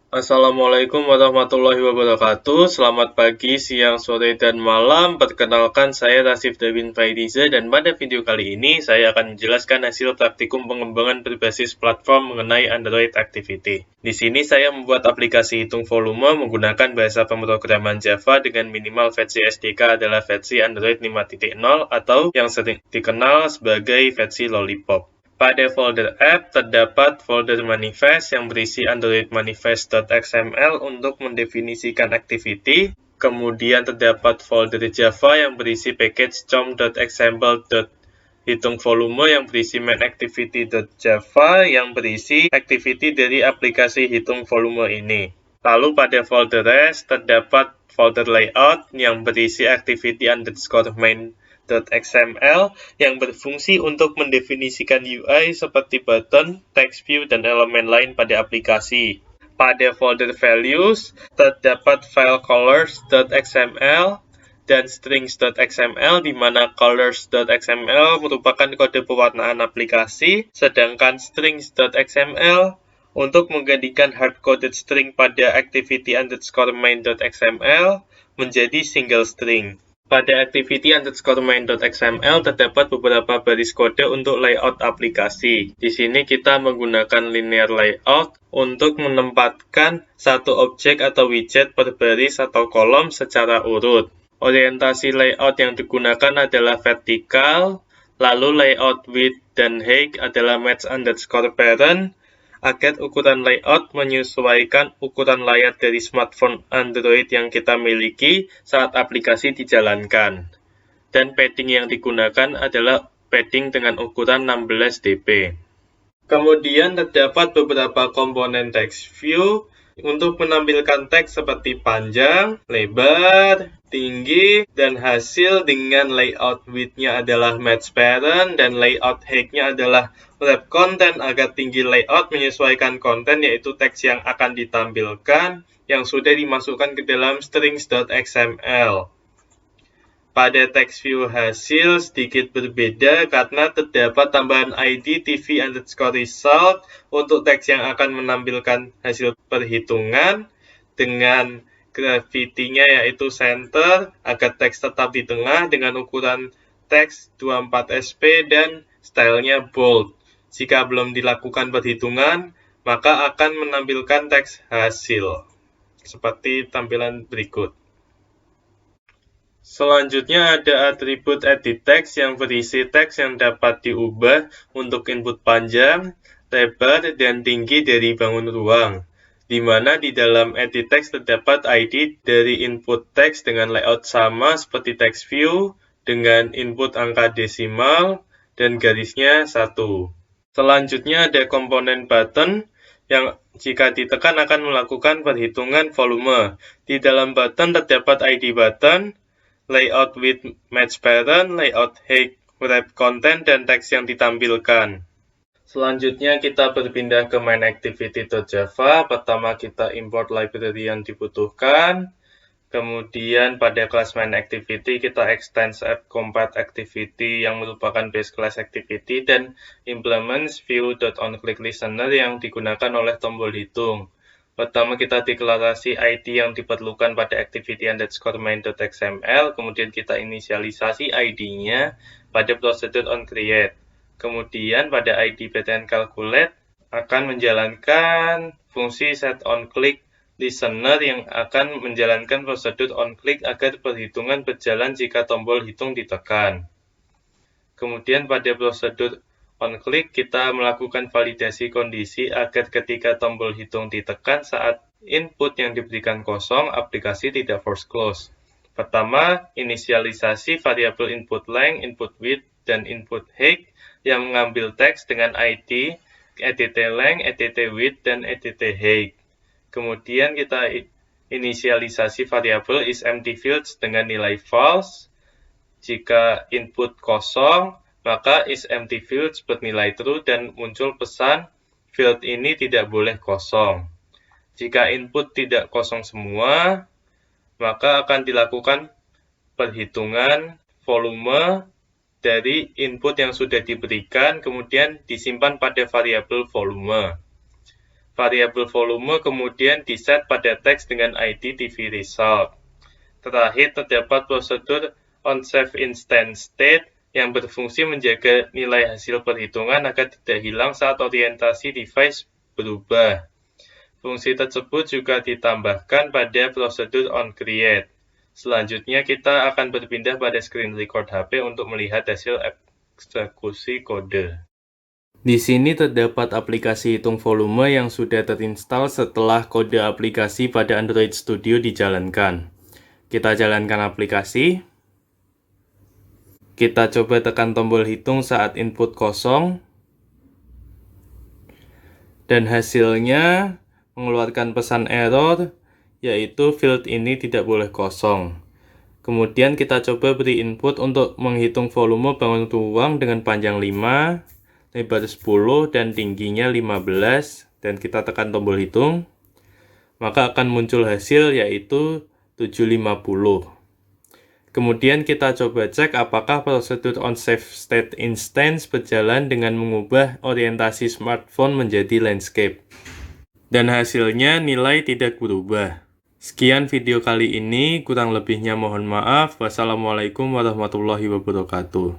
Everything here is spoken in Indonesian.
Assalamualaikum warahmatullahi wabarakatuh. Selamat pagi, siang, sore, dan malam. Perkenalkan, saya Rasif Darwin Faidiza, dan pada video kali ini saya akan menjelaskan hasil praktikum pengembangan berbasis platform mengenai Android Activity. Di sini saya membuat aplikasi hitung volume menggunakan bahasa pemrograman Java dengan minimal versi SDK adalah versi Android 5.0 atau yang sering dikenal sebagai versi Lollipop. Pada folder app terdapat folder manifest yang berisi Android manifest.xml untuk mendefinisikan activity. Kemudian terdapat folder Java yang berisi package com.example.hitung volume yang berisi mainActivity.java yang berisi activity dari aplikasi hitung volume ini. Lalu pada folder rest terdapat folder layout yang berisi activity_main.xml yang berfungsi untuk mendefinisikan UI seperti button, text view, dan elemen lain pada aplikasi. Pada folder values terdapat file colors.xml dan strings.xml di mana colors.xml merupakan kode pewarnaan aplikasi, sedangkan strings.xml untuk menggantikan hard-coded string pada activity_main.xml menjadi single string. Pada activity_main.xml terdapat beberapa baris kode untuk layout aplikasi. Di sini kita menggunakan linear layout untuk menempatkan satu objek atau widget per baris atau kolom secara urut. Orientasi layout yang digunakan adalah vertikal, lalu layout width dan height adalah match_parent, agar ukuran layout menyesuaikan ukuran layar dari smartphone Android yang kita miliki saat aplikasi dijalankan. Dan padding yang digunakan adalah padding dengan ukuran 16 dp. Kemudian terdapat beberapa komponen text view untuk menampilkan teks seperti panjang, lebar, tinggi, dan hasil dengan layout width-nya adalah match parent dan layout height-nya adalah wrap content agar tinggi layout menyesuaikan konten yaitu teks yang akan ditampilkan yang sudah dimasukkan ke dalam strings.xml. Pada text view hasil sedikit berbeda karena terdapat tambahan ID TV_result untuk teks yang akan menampilkan hasil perhitungan dengan gravity-nya yaitu center agar teks tetap di tengah dengan ukuran teks 24 sp dan stylenya bold. Jika belum dilakukan perhitungan, maka akan menampilkan teks hasil seperti tampilan berikut. Selanjutnya ada atribut edit text yang berisi teks yang dapat diubah untuk input panjang, lebar, dan tinggi dari bangun ruang, di mana di dalam edit text terdapat ID dari input text dengan layout sama seperti text view dengan input angka desimal dan garisnya 1. Selanjutnya ada komponen button yang jika ditekan akan melakukan perhitungan volume. Di dalam button terdapat ID button, layout width match parent, layout height, wrap content, dan teks yang ditampilkan. Selanjutnya kita berpindah ke mainActivity.java. Pertama kita import library yang dibutuhkan. Kemudian pada kelas mainActivity kita extend app_compat_activity yang merupakan base class activity dan implements view.onClickListener yang digunakan oleh tombol hitung. Pertama kita deklarasi ID yang diperlukan pada activity_main.xml, kemudian kita inisialisasi ID-nya pada prosedur onCreate. Kemudian pada ID btn_calculate akan menjalankan fungsi setOnClickListener yang akan menjalankan prosedur onClick agar perhitungan berjalan jika tombol hitung ditekan. Kemudian pada prosedur onClick kita melakukan validasi kondisi agar ketika tombol hitung ditekan saat input yang diberikan kosong, aplikasi tidak force close. Pertama, inisialisasi variabel input length, input width, dan input height yang mengambil teks dengan ID, ETT_length, ETT_width, dan ETT_height. Kemudian kita inisialisasi variabel isEmptyFields dengan nilai false. Jika input kosong, maka isEmptyFields bernilai true dan muncul pesan field ini tidak boleh kosong. Jika input tidak kosong semua, maka akan dilakukan perhitungan volume dari input yang sudah diberikan, kemudian disimpan pada variabel volume. Variabel volume kemudian diset pada teks dengan ID TV result. Terakhir, terdapat prosedur onSaveInstantState yang berfungsi menjaga nilai hasil perhitungan agar tidak hilang saat orientasi device berubah. Fungsi tersebut juga ditambahkan pada prosedur onCreate. Selanjutnya, kita akan berpindah pada screen record HP untuk melihat hasil eksekusi kode. Di sini terdapat aplikasi hitung volume yang sudah terinstall setelah kode aplikasi pada Android Studio dijalankan. Kita jalankan aplikasi. Kita coba tekan tombol hitung saat input kosong. Dan hasilnya mengeluarkan pesan error, yaitu field ini tidak boleh kosong. Kemudian kita coba beri input untuk menghitung volume bangun ruang dengan panjang 5, lebar 10, dan tingginya 15, dan kita tekan tombol hitung, maka akan muncul hasil yaitu 750. Kemudian kita coba cek apakah prosedur onSaveInstance berjalan dengan mengubah orientasi smartphone menjadi landscape. Dan hasilnya nilai tidak berubah. Sekian video kali ini, kurang lebihnya mohon maaf. Wassalamualaikum warahmatullahi wabarakatuh.